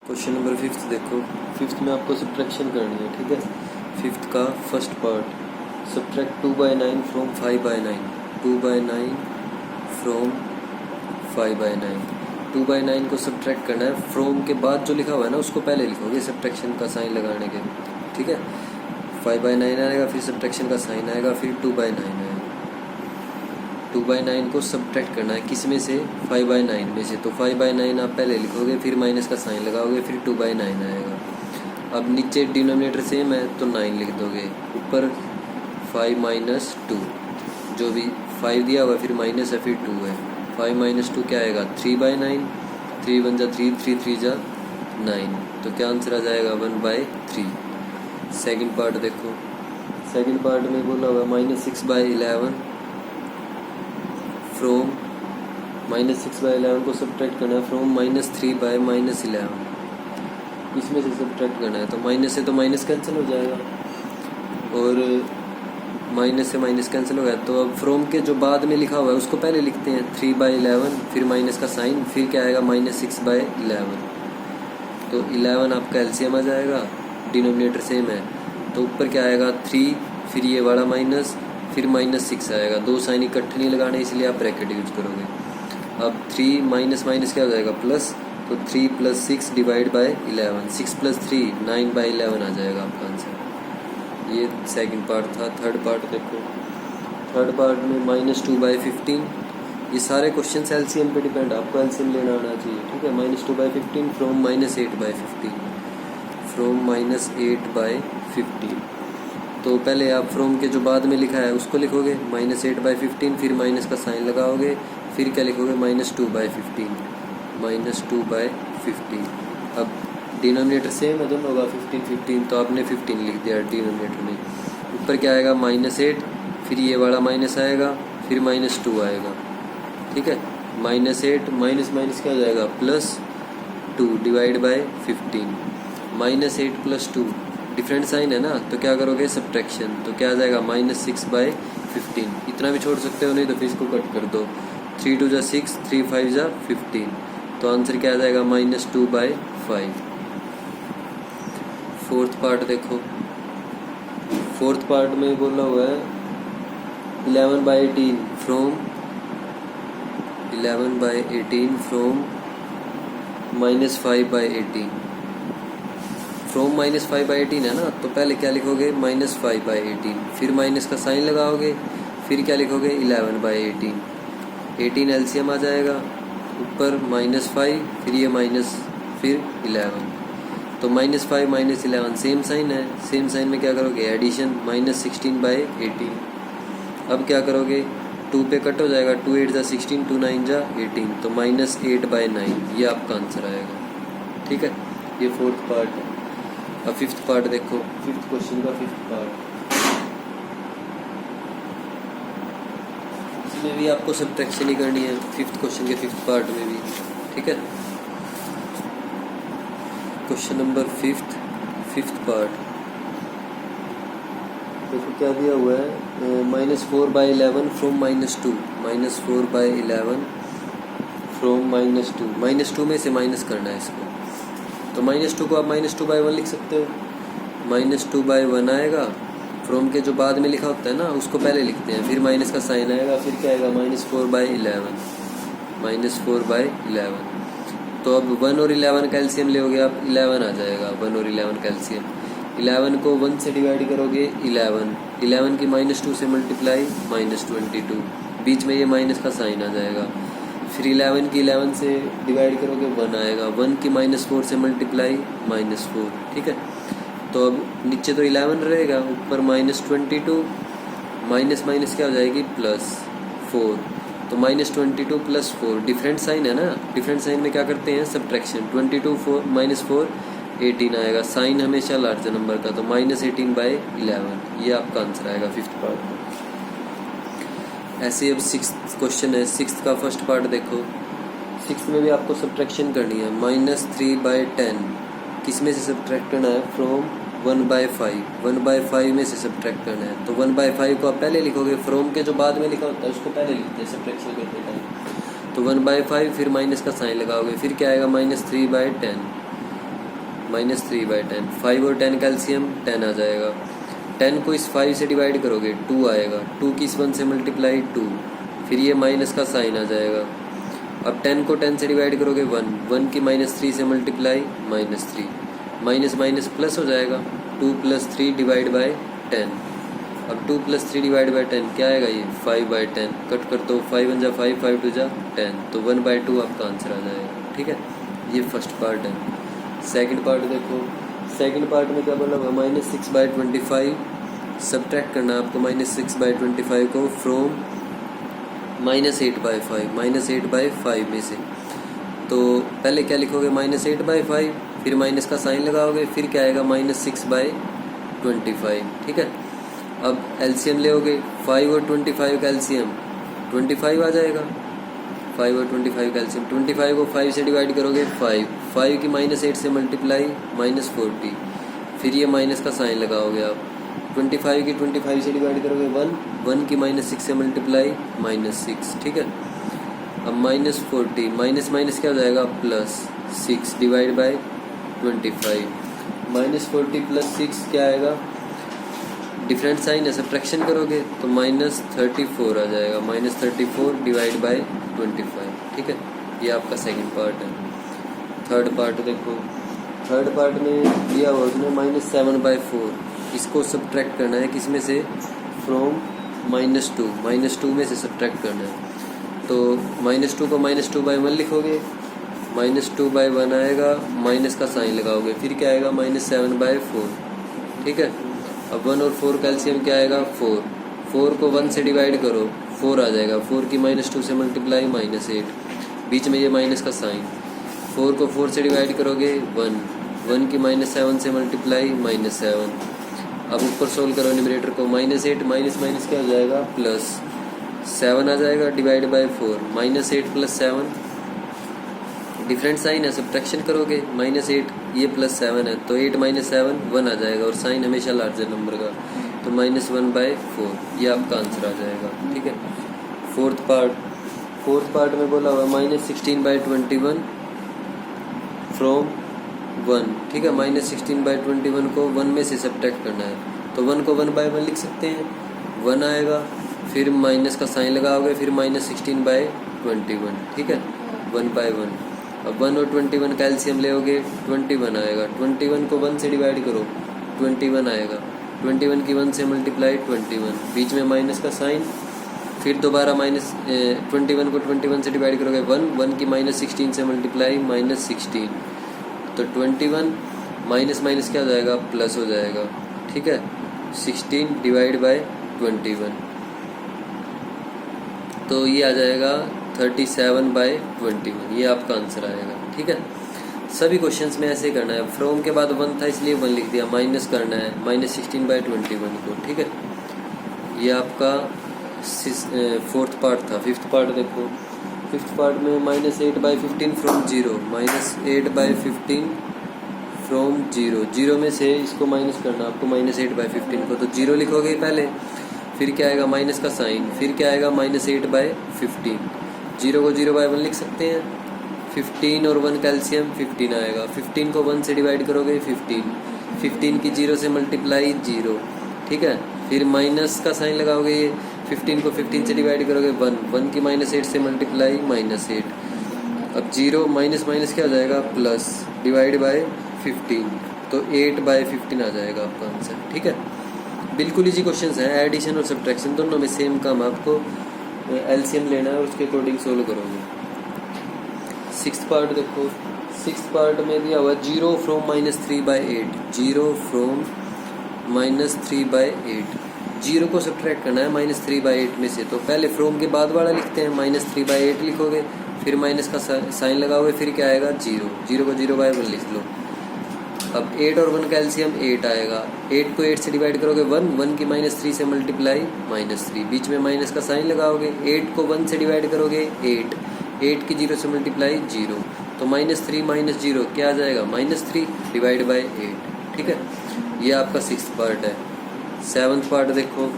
Question number 5 देखो। 5 में आपको सब्ट्रैक्शन करनी है, ठीक है। 5 का first part, subtract 2/9 from 5/9। 2/9 from 5/9। 2/9 को सब्ट्रैक्ट करना है। फ्रॉम के बाद जो लिखा हुआ है ना उसको पहले लिखोगे सब्ट्रैक्शन का साइन लगाने के, ठीक है। 5/9 आएगा, फिर सब्ट्रैक्शन का साइन आएगा, फिर 2/9 आएगा। 2/9 को सब्ट्रैक्ट करना है किस में से? 5/9 में से। तो 5/9 आप पहले लिखोगे, फिर माइनस का साइन लगाओगे, फिर 2/9 आएगा। अब नीचे डिनोमिनेटर सेम है तो 9 लिख दोगे, ऊपर 5 - 2, जो भी 5 दिया हुआ फिर माइनस है, फिर 2 है। 5 - 2 क्या आएगा? 3/9। 3 × 1 = 3, 3 × 3 = 9। तो क्या आंसर आ जाएगा? 1/3। सेकंड पार्ट देखो। सेकंड पार्ट में बोला हुआ -6/11 फ्रॉम -6/11 को सब्ट्रैक्ट करना है फ्रॉम -3/11। इसमें से सब्ट्रैक्ट करना है तो माइनस से तो माइनस कैंसिल हो जाएगा और माइनस से माइनस कैंसिल हो गया। तो अब फ्रॉम के जो बाद में लिखा हुआ है उसको पहले लिखते हैं, 3/11, फिर माइनस का साइन, फिर क्या आएगा? -6/11। तो 11 आपका एलसीएम आ जाएगा, डिनोमिनेटर सेम है तो ऊपर क्या आएगा? 3, फिर ये वाला माइनस, फिर -6 आएगा। दो साइन इकट्ठे नहीं लगाने इसलिए आप ब्रैकेट यूज करोगे। अब 3 माइनस माइनस क्या हो जाएगा? प्लस। तो 3 + 6 / 11, 6 + 3 9/11 आ जाएगा आपका आंसर। ये सेकंड पार्ट था। थर्ड पार्ट देखो। थर्ड पार्ट में -2/15। ये सारे क्वेश्चन एलसीएम पे डिपेंड, आपको एलसीएम लेना आना चाहिए, ठीक है। -2/15 फ्रॉम -8/15। फ्रॉम -8/15। तो पहले आप फ्रॉम के जो बाद में लिखा है उसको लिखोगे -8/15, फिर माइनस का साइन लगाओगे, फिर क्या लिखोगे? -2/15। -2/15। अब डिनोमिनेटर सेम है दोनों होगा, 15 15, तो आपने 15 लिख दिया डिनोमिनेटर में। ऊपर क्या आएगा? -8, फिर ये वाला माइनस आएगा, फिर -2 आएगा, ठीक है। -8 माइनस माइनस क्या हो जाएगा? +2 / 15। -8 + 2 डिफरेंट साइन है ना, तो क्या करोगे? सब्ट्रैक्शन। तो क्या आ जाएगा? -6/15। इतना भी छोड़ सकते हो, नहीं तो फिर इसको कट कर दो। 3 × 2 = 6, 3 × 5 = 15। तो आंसर क्या आ जाएगा? -2/5। फोर्थ पार्ट देखो। फोर्थ पार्ट में बोला हुआ है 11/18 फ्रॉम -5/18। फ्रॉम -5/18 है ना, तो पहले क्या लिखोगे? -5/18, फिर माइनस का साइन लगाओगे, फिर क्या लिखोगे? 11/18। 18 एलसीएम आ जाएगा, ऊपर -5, फिर ये माइनस, फिर 11। तो -5 - 11 सेम साइन है। सेम साइन में क्या करोगे? एडिशन, -16/18। अब क्या करोगे? 2 पे कट हो जाएगा, 2 × 8 = 16, 2 × 9 = 18, तो -8/9 ये आपका आंसर आएगा, ठीक है। ये फोर्थ पार्ट है। अब फिफ्थ पार्ट देखो। फिफ्थ क्वेश्चन का फिफ्थ पार्ट, इसमें भी आपको सब्ट्रैक्शन ही करनी है, फिफ्थ क्वेश्चन के फिफ्थ पार्ट में भी, ठीक है। क्वेश्चन नंबर फिफ्थ पार्ट देखो क्या दिया हुआ है। -4/11 फ्रॉम -2। -4/11 फ्रॉम -2। -2 में से माइनस करना है इसको। तो -2 को आप -2/1 लिख सकते हो। -2/1 आएगा। फ्रॉम के जो बाद में लिखा होता है ना उसको पहले लिखते हैं, फिर माइनस का साइन आएगा, फिर क्या आएगा? -4/11। -4/11। तो अब 1 और 11 का एलसीएम लेोगे आप, 11 आ जाएगा। 1 और 11 का एलसीएम। 11 को 1 से डिवाइड करोगे, 11 की -2 से मल्टीप्लाई, -22। बीच में ये माइनस का साइन आ जाएगा। फिर 11 की 11 से डिवाइड करोगे, 1 आएगा। 1 की -4 से मल्टीप्लाई, -4, ठीक है। तो अब नीचे तो 11 रहेगा, ऊपर -22, माइनस माइनस क्या हो जाएगी? +4। तो -22 + 4 डिफरेंट साइन है ना, डिफरेंट साइन में क्या करते हैं? सब्ट्रैक्शन। 22 -4 18 आएगा, साइन हमेशा लार्जर नंबर का, तो -18/11 ये आपका आंसर आएगा फिफ्थ पार्ट में। ऐसे अब सिक्स्थ क्वेश्चन है। सिक्स्थ का फर्स्ट पार्ट देखो। सिक्स्थ में भी आपको सब्ट्रैक्शन करनी है। -3/10 किस में से सब्ट्रैक्ट करना है? फ्रॉम 1/5। 1/5 में से सब्ट्रैक्ट करना है। तो 1/5 को आप पहले लिखोगे, फ्रॉम के जो बाद में लिखा होता है उसको पहले लिखते हैं सब्ट्रैक्शन करते टाइम। तो 1/5 फिर माइनस का साइन लगाओगे, फिर क्या आएगा? -3/10। -3/10। 5 और 10 का एलसीएम 10 आ जाएगा। 10 को इस 5 से डिवाइड करोगे 2 आएगा, 2 की इस 1 से मल्टीप्लाई 2, फिर ये माइनस का साइन आ जाएगा। अब 10 को 10 से डिवाइड करोगे 1, 1 की -3 से मल्टीप्लाई -3, माइनस माइनस प्लस हो जाएगा, 2 + 3 डिवाइड बाय 10। अब 2 + 3 डिवाइड बाय 10 क्या आएगा, ये 5/10। कट कर दो, 5 1 जा 5, 5 2 जा 10, तो 1/2 आपका आंसर आ जाएगा। ठीक है, ये फर्स्ट पार्ट है। सेकंड पार्ट देखो, सेकंड पार्ट में क्या बोला हुआ, -6/25 सब्ट्रैक्ट करना है आपको -6/25 को फ्रॉम -8/5, -8/5 में से। तो पहले क्या लिखोगे, -8/5, फिर माइनस का साइन लगाओगे, फिर क्या आएगा -6/25। ठीक है, अब एलसीएम लेओगे, 5 और 25 का एलसीएम 25 आ जाएगा। 5 और 25 का एलसीएम 25 को 5 से डिवाइड करोगे 5 की -8 से मल्टीप्लाई -40, फिर ये माइनस का साइन लगाओगे आप। 25 की 25 से डिवाइड करोगे 1 की -6 से मल्टीप्लाई -6। ठीक है, अब -40 माइनस माइनस क्या हो जाएगा, +6 डिवाइड बाय 25। -40 + 6 क्या आएगा, डिफरेंट साइन है, सब्ट्रैक्शन करोगे तो -34 आ जाएगा, -34 डिवाइड बाय 25। ठीक है, ये आपका सेकंड पार्ट है। थर्ड पार्ट देखो, थर्ड पार्ट में दिया हुआ उसने -7/4, इसको सब्ट्रैक्ट करना है किस में से, फ्रॉम -2 में से सब्ट्रैक्ट करना है। तो -2 को -2/1 लिखोगे, -2/1 आएगा, माइनस का साइन लगाओगे, फिर क्या आएगा -7/4। ठीक है, अब 1 और 4 का एलसीएम क्या आएगा, 4 को 1 से डिवाइड करो 4 आ जाएगा, 4 की -2 से मल्टीप्लाई -8, बीच में ये माइनस का साइन। 4 को 4 से डिवाइड करोगे 1 की -7 से मल्टीप्लाई -7। अब ऊपर सोल्व करो न्यूमरेटर को, -8 माइनस माइनस क्या हो जाएगा, +7 आ जाएगा, डिवाइड बाय 4, -8 + 7 डिफरेंट साइन है, सब्ट्रैक्शन करोगे -8 ये +7 है, तो 8 - 7 1 आ जाएगा, और साइन हमेशा लार्जर नंबर का, तो -1/4 ये आपका आंसर आ जाएगा। ठीक है, फोर्थ पार्ट में बोला हुआ -16/21 फ्रॉम 1। ठीक है, -16/21 को 1 में से सब्ट्रैक्ट करना है, तो 1 को 1/1 लिख सकते हैं, 1 आएगा, फिर माइनस का साइन लगाओगे, फिर -16/21। ठीक है, 1/1। अब 1 और 21 का एलसीएम लेओगे 21 आएगा, 21 को 1 से डिवाइड करो 21 आएगा, 21 की 1 से मल्टीप्लाई 21, बीच में माइनस का साइन, फिर दोबारा -21 को 21 से डिवाइड करोगे 1 की -16 से मल्टीप्लाई -16, तो 21 माइनस माइनस क्या हो जाएगा, प्लस हो जाएगा। ठीक है, 16 डिवाइड बाय 21, तो ये आ जाएगा 37/21, ये आपका आंसर आएगा। ठीक है, सभी क्वेश्चंस में ऐसे करना है, फ्रॉम के बाद 1 था इसलिए 1 लिख दिया, माइनस करना है -16/21 को। ठीक है, ये आपका फोर्थ पार्ट था। फिफ्थ पार्ट देखो, फिफ्थ पार्ट में -8/15 फ्रॉम 0, -8/15 फ्रॉम 0 में से इसको माइनस करना आपको -8/15 को, तो 0 लिखोगे पहले, फिर क्या आएगा माइनस का साइन, फिर क्या आएगा -8/15, 0 को 0/1 लिख सकते हैं, 15 और 1 का एलसीएम 15 आएगा, 15 को 1 से डिवाइड करोगे 15 की 0 से मल्टीप्लाई 0। ठीक है, फिर माइनस का साइन लगाओगे, 15 को 15 से डिवाइड करोगे 1 की -8 से मल्टीप्लाई -8। अब 0 माइनस माइनस क्या हो जाएगा, प्लस, डिवाइड बाय 15, तो 8/15 आ जाएगा आपका आंसर। ठीक है, बिल्कुल इजी क्वेश्चंस हैं, एडिशन और सब्ट्रैक्शन दोनों में सेम काम, आपको एलसीएम लेना है और उसके अकॉर्डिंग सोल्व करोगे। सिक्स्थ पार्ट देखो, सिक्स्थ पार्ट में दिया हुआ 0 फ्रॉम -3/8, 0 फ्रॉम -3/8, 0 को सब्ट्रैक्ट करना है -3/8 में से, तो पहले फ्रॉम के बाद वाला लिखते हैं, -3/8 लिखोगे, फिर माइनस का साइन लगाओगे, फिर क्या आएगा 0 को 0/1 लिख लो। अब 8 और 1 का एलसीएम 8 आएगा, 8 को 8 से डिवाइड करोगे 1 की -3 से मल्टीप्लाई -3, बीच में माइनस का साइन लगाओगे, 8 को 1 से डिवाइड करोगे 8 की 0 से मल्टीप्लाई 0, तो -3 - 0 क्या आ जाएगा, -3 डिवाइड बाय 8। ठीक है, ये आपका सिक्स्थ पार्ट है। सेवन्थ पार्ट देखो,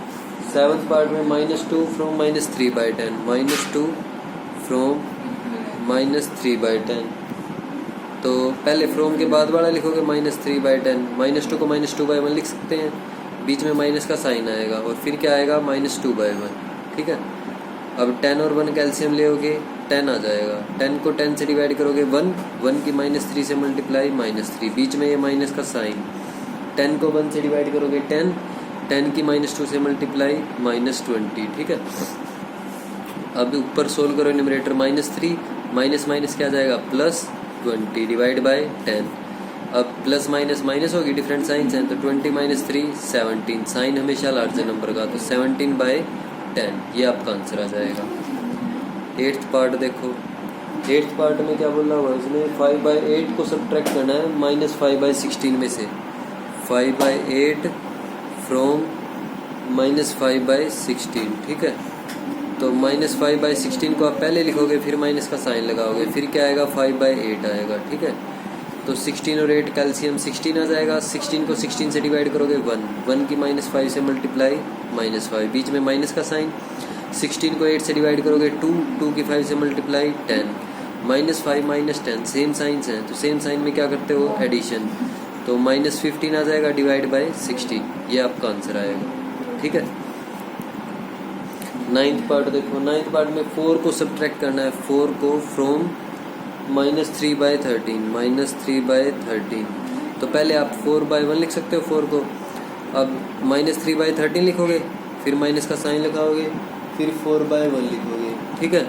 सेवन्थ पार्ट में -2 फ्रॉम -3/10, -2 फ्रॉम -3/10, तो पहले फ्रॉम के बाद वाला लिखोगे -3/10, -2 को -2/1 लिख सकते हैं, बीच में माइनस का साइन आएगा और फिर क्या आएगा -2/1। ठीक है, अब 10 और 1 कैल्शियम लेओगे 10 आ जाएगा, 10 को 10 से डिवाइड करोगे 1, 1 की -3 से मल्टीप्लाई -3, बीच में ये माइनस का साइन, 10 को 1 से डिवाइड करोगे 10, 10 की -2 से मल्टीप्लाई -20। ठीक है, अब ऊपर सोल्व करो न्यूमरेटर -3, माइनस माइनस क्या जाएगा +20 डिवाइड बाय 10। अब प्लस माइनस माइनस होगी, डिफरेंट साइंस हैं, तो 20 - 3 17, साइन हमेशा लार्जर नंबर का, तो 17/10 ये आपका आंसर आ जाएगा। 8th पार्ट देखो, 8th पार्ट में क्या बोला हुआ है इसने, 5/8 को सब्ट्रैक्ट करना है -5/16 में से, 5/8 फ्रॉम -5/16। ठीक है, तो -5/16 को आप पहले लिखोगे, फिर माइनस का साइन लगाओगे, फिर क्या आएगा 5/8 आएगा। ठीक है, तो 16 और 8 कैल्शियम 16 आ जाएगा, 16 को 16 से डिवाइड करोगे 1, 1 की -5 से मल्टीप्लाई -5, बीच में माइनस का साइन, 16 को 8 से डिवाइड करोगे 2, 2 की 5 से मल्टीप्लाई 10, -5 - 10 सेम साइंस हैं, तो सेम साइन में क्या करते हो एडिशन, तो -15 आ जाएगा डिवाइड बाय 16, ये आपका आंसर आएगा। ठीक है, 9th पार्ट देखो, 9th पार्ट में 4 को सब्ट्रैक्ट करना है, 4 को फ्रॉम -3/13, -3/13, तो पहले आप 4/1 लिख सकते हो 4 को, अब -3/13 लिखोगे, फिर माइनस का साइन लगाओगे, फिर 4/1 लिखोगे। ठीक है,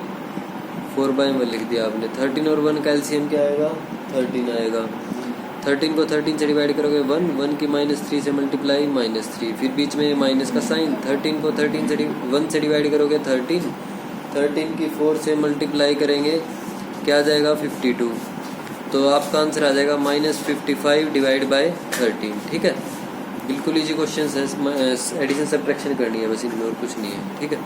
4/1 लिख दिया आपने, 13 और 1 कैल्शियम क्या आएगा 13 आएगा, 13 को 13 से डिवाइड करोगे 1, 1 की -3 से मल्टीप्लाई -3, फिर बीच में माइनस का साइन, 13 को 13 से 1 से डिवाइड करोगे 13, 13 की 4 से मल्टीप्लाई करेंगे क्या आ जाएगा 52, तो आपका आंसर आ जाएगा -55 डिवाइड बाय 13। ठीक है, बिल्कुल इजी क्वेश्चन है, एडिशन सब्ट्रैक्शन करनी है बस, इनमें और कुछ नहीं है। ठीक है।